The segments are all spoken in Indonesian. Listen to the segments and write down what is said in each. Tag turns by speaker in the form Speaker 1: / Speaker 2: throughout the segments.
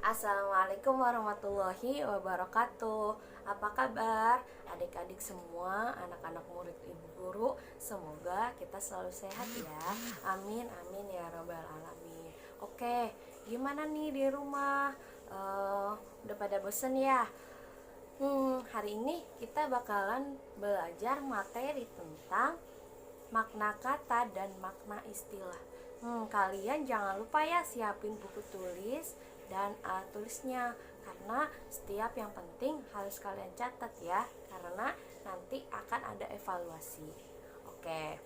Speaker 1: Assalamualaikum warahmatullahi wabarakatuh. Apa kabar adik-adik semua, anak-anak murid ibu guru? Semoga kita selalu sehat ya. Amin amin ya robbal alamin. Oke, gimana nih di rumah? Udah pada bosen ya? Hari ini kita bakalan belajar materi tentang makna kata dan makna istilah. Kalian jangan lupa ya siapin buku tulis dan alat tulisnya, karena setiap yang penting harus kalian catat ya, karena nanti akan ada evaluasi. Oke.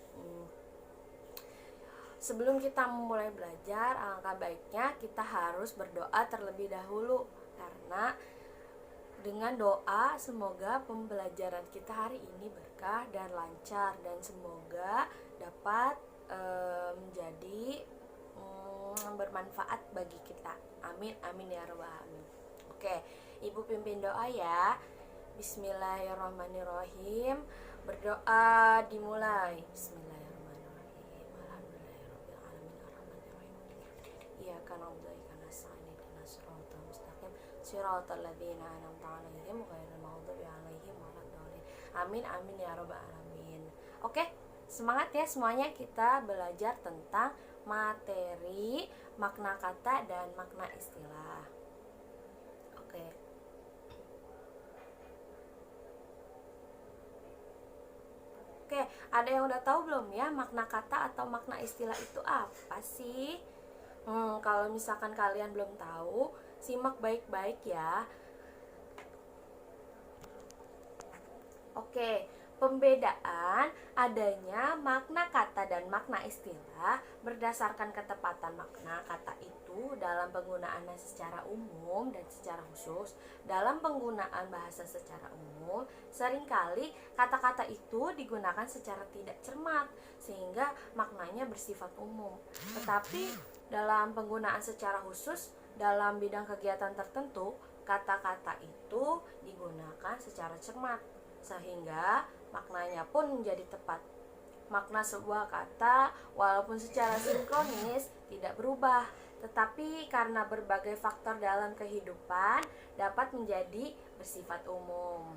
Speaker 1: Sebelum kita memulai belajar, alangkah baiknya kita harus berdoa terlebih dahulu, karena dengan doa semoga pembelajaran kita hari ini berkah dan lancar, dan semoga dapat menjadi bermanfaat bagi kita. Amin amin ya rabbal alamin. Oke, ibu pimpin doa ya. Bismillahirrahmanirrahim. Berdoa dimulai. Bismillahirrahmanirrahim. Alhamdulillahirabbil alamin arrahmanirrahim. Iyyaka na'budu wa iyyaka nasta'in ihdinas siratal mustaqim siratal ladzina an'amta 'alaihim ghairil maghdubi 'alaihim waladdallin. Amin amin ya rabbal alamin. Oke, semangat ya semuanya, kita belajar tentang materi makna kata dan makna istilah. Oke. Oke, ada yang udah tahu belum ya makna kata atau makna istilah itu apa sih? Kalau misalkan kalian belum tahu, simak baik-baik ya. Oke, pembedaan adanya makna kata dan makna istilah berdasarkan ketepatan makna kata itu dalam penggunaannya secara umum dan secara khusus. Dalam penggunaan bahasa secara umum, seringkali kata-kata itu digunakan secara tidak cermat sehingga maknanya bersifat umum. Tetapi dalam penggunaan secara khusus dalam bidang kegiatan tertentu, kata-kata itu digunakan secara cermat sehingga maknanya pun menjadi tepat. Makna sebuah kata walaupun secara sinkronis tidak berubah, tetapi karena berbagai faktor dalam kehidupan dapat menjadi bersifat umum.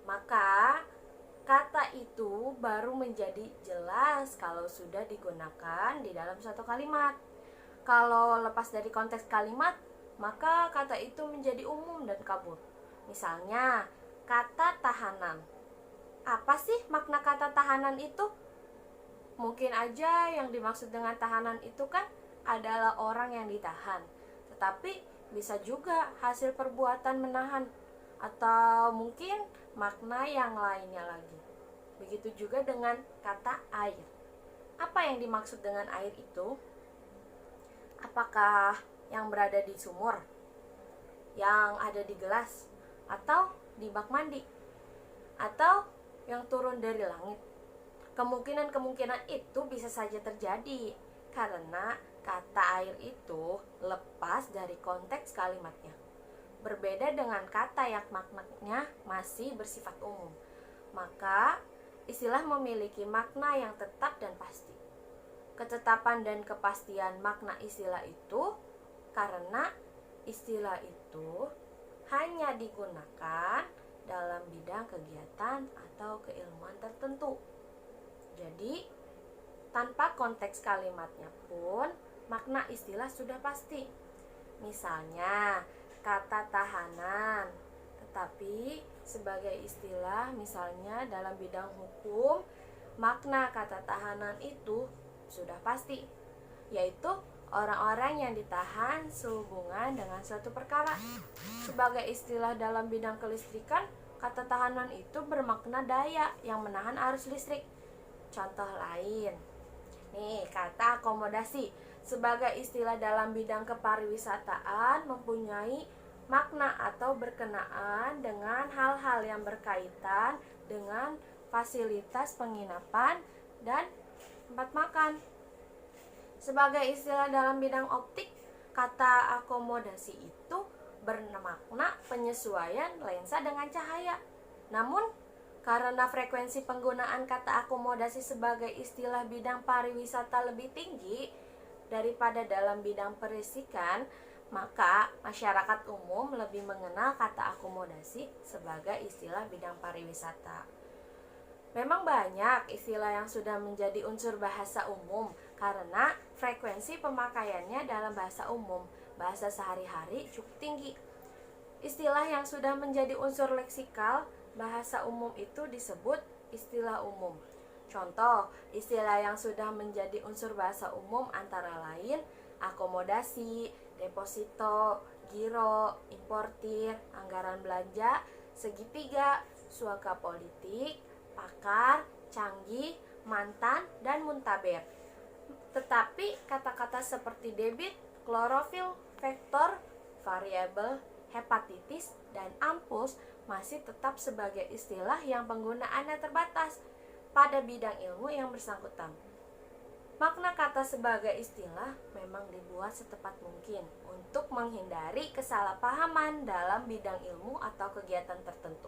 Speaker 1: Maka kata itu baru menjadi jelas kalau sudah digunakan di dalam suatu kalimat. Kalau lepas dari konteks kalimat, maka kata itu menjadi umum dan kabur. Misalnya, kata tahanan. Apa sih makna kata tahanan itu? Mungkin aja yang dimaksud dengan tahanan itu kan adalah orang yang ditahan, tetapi bisa juga hasil perbuatan menahan, atau mungkin makna yang lainnya lagi. Begitu juga dengan kata air. Apa yang dimaksud dengan air itu? Apakah yang berada di sumur, yang ada di gelas, atau di bak mandi, atau yang turun dari langit? Kemungkinan-kemungkinan itu bisa saja terjadi karena kata air itu lepas dari konteks kalimatnya. Berbeda dengan kata yang maknanya masih bersifat umum. Maka istilah memiliki makna yang tetap dan pasti. Ketetapan dan kepastian makna istilah itu karena istilah itu hanya digunakan dalam bidang kegiatan atau keilmuan tertentu. Jadi, tanpa konteks kalimatnya pun makna istilah sudah pasti. Misalnya, kata tahanan, tetapi sebagai istilah misalnya dalam bidang hukum, makna kata tahanan itu sudah pasti, yaitu orang-orang yang ditahan sehubungan dengan suatu perkara. Sebagai istilah dalam bidang kelistrikan, kata tahanan itu bermakna daya yang menahan arus listrik. Contoh lain, nih kata akomodasi sebagai istilah dalam bidang kepariwisataan mempunyai makna atau berkenaan dengan hal-hal yang berkaitan dengan fasilitas penginapan dan tempat makan. Sebagai istilah dalam bidang optik, kata akomodasi itu bermakna penyesuaian lensa dengan cahaya. Namun, karena frekuensi penggunaan kata akomodasi sebagai istilah bidang pariwisata lebih tinggi daripada dalam bidang peristrikan, Maka masyarakat umum lebih mengenal kata akomodasi sebagai istilah bidang pariwisata. Memang banyak istilah yang sudah menjadi unsur bahasa umum karena frekuensi pemakaiannya dalam bahasa umum, bahasa sehari-hari cukup tinggi. Istilah yang sudah menjadi unsur leksikal bahasa umum itu disebut istilah umum. Contoh, istilah yang sudah menjadi unsur bahasa umum antara lain akomodasi, deposito, giro, importir, anggaran belanja, segitiga, suaka politik, pakar, canggih, mantan, dan muntaber. Tetapi kata-kata seperti debit, klorofil, vektor, variabel, hepatitis, dan ampus masih tetap sebagai istilah yang penggunaannya terbatas pada bidang ilmu yang bersangkutan. Makna kata sebagai istilah memang dibuat setepat mungkin untuk menghindari kesalahpahaman dalam bidang ilmu atau kegiatan tertentu.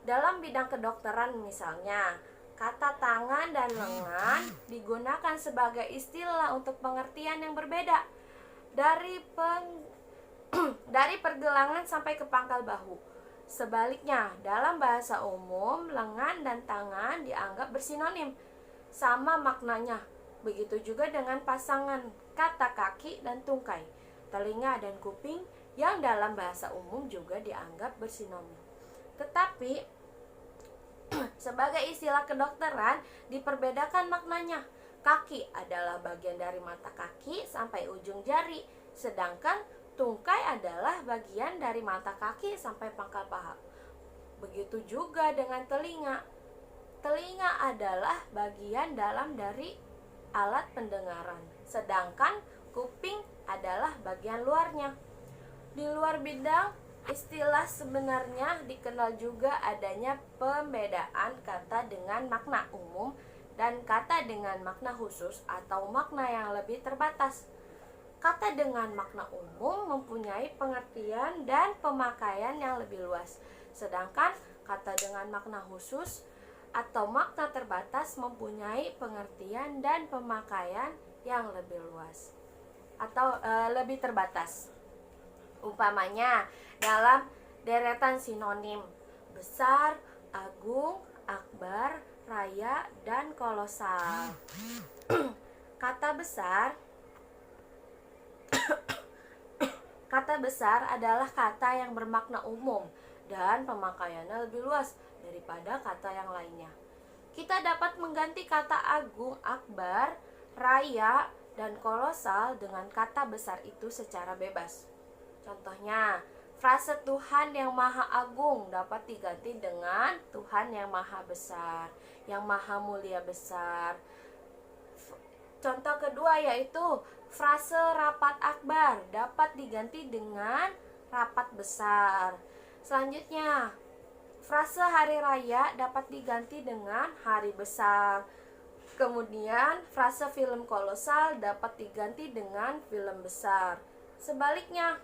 Speaker 1: Dalam bidang kedokteran misalnya, kata tangan dan lengan digunakan sebagai istilah untuk pengertian yang berbeda. Dari pergelangan sampai ke pangkal bahu. Sebaliknya, dalam bahasa umum, lengan dan tangan dianggap bersinonim, sama maknanya. Begitu juga dengan pasangan kata kaki dan tungkai, telinga dan kuping yang dalam bahasa umum juga dianggap bersinonim. Tetapi sebagai istilah kedokteran diperbedakan maknanya. Kaki adalah bagian dari mata kaki sampai ujung jari, sedangkan tungkai adalah bagian dari mata kaki sampai pangkal paha. Begitu juga dengan telinga. Telinga adalah bagian dalam dari alat pendengaran, sedangkan kuping adalah bagian luarnya. Di luar bidang istilah sebenarnya dikenal juga adanya pembedaan kata dengan makna umum dan kata dengan makna khusus atau makna yang lebih terbatas. Kata dengan makna umum mempunyai pengertian dan pemakaian yang lebih luas, sedangkan kata dengan makna khusus atau makna terbatas mempunyai pengertian dan pemakaian yang lebih luas atau lebih terbatas. Umpamanya dalam deretan sinonim besar, agung, akbar, raya, dan kolosal. Kata besar adalah kata yang bermakna umum dan pemakaiannya lebih luas daripada kata yang lainnya. Kita dapat mengganti kata agung, akbar, raya, dan kolosal dengan kata besar itu secara bebas. Contohnya, frase Tuhan yang Maha Agung dapat diganti dengan Tuhan yang Maha Besar, yang Maha Mulia Besar. Contoh kedua yaitu frase rapat akbar dapat diganti dengan rapat besar. Selanjutnya, frase hari raya dapat diganti dengan hari besar. Kemudian, frase film kolosal dapat diganti dengan film besar. Sebaliknya,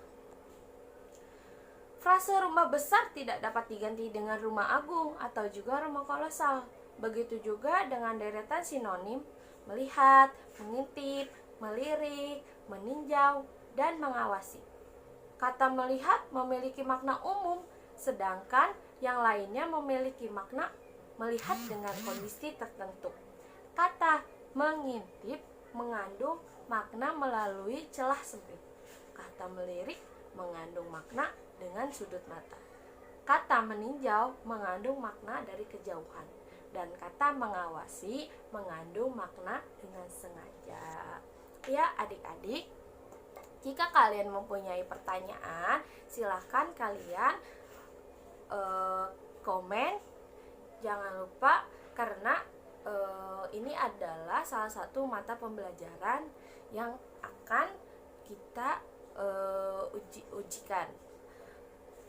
Speaker 1: frase rumah besar tidak dapat diganti dengan rumah agung atau juga rumah kolosal. Begitu juga dengan deretan sinonim melihat, mengintip, melirik, meninjau, dan mengawasi. Kata melihat memiliki makna umum, sedangkan yang lainnya memiliki makna melihat dengan kondisi tertentu. Kata mengintip mengandung makna melalui celah sempit. Kata melirik mengandung makna dengan sudut mata. Kata meninjau mengandung makna dari kejauhan. Dan kata mengawasi mengandung makna dengan sengaja. Ya adik-adik, jika kalian mempunyai pertanyaan, silahkan kalian komen. Jangan lupa karena ini adalah salah satu mata pembelajaran yang akan kita ujikan.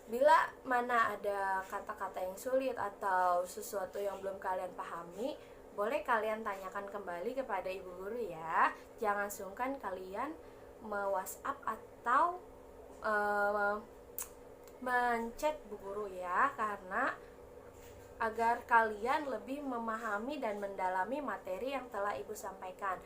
Speaker 1: Bila mana ada kata-kata yang sulit atau sesuatu yang belum kalian pahami, boleh kalian tanyakan kembali kepada ibu guru ya. Jangan sungkan kalian me-WhatsApp atau men-chat bu guru ya, karena agar kalian lebih memahami dan mendalami materi yang telah ibu sampaikan.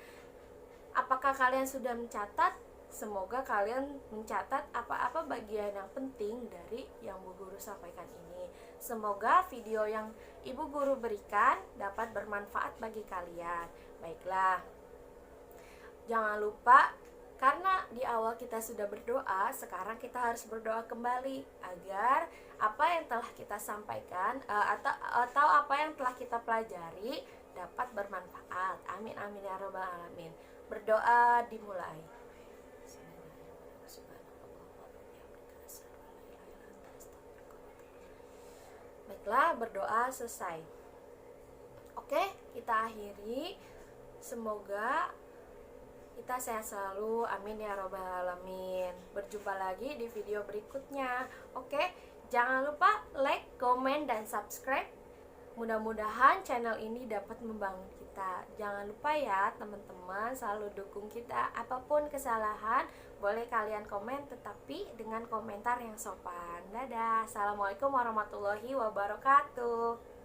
Speaker 1: Apakah kalian sudah mencatat? Semoga kalian mencatat apa-apa bagian yang penting dari yang Bu Guru sampaikan ini. Semoga video yang Ibu Guru berikan dapat bermanfaat bagi kalian. Baiklah, jangan lupa, karena di awal kita sudah berdoa, sekarang kita harus berdoa kembali agar apa yang telah kita sampaikan atau apa yang telah kita pelajari dapat bermanfaat. Amin amin ya robbal alamin. Berdoa dimulai. Baiklah, berdoa selesai. Oke, kita akhiri. Semoga kita sehat selalu, amin ya robbal alamin. Berjumpa lagi di video berikutnya. Oke, jangan lupa like, komen, dan subscribe. Mudah-mudahan channel ini dapat membangun kita. Jangan lupa ya teman-teman, selalu dukung kita. Apapun kesalahan, boleh kalian komen, tetapi dengan komentar yang sopan. Dadah, assalamualaikum warahmatullahi wabarakatuh.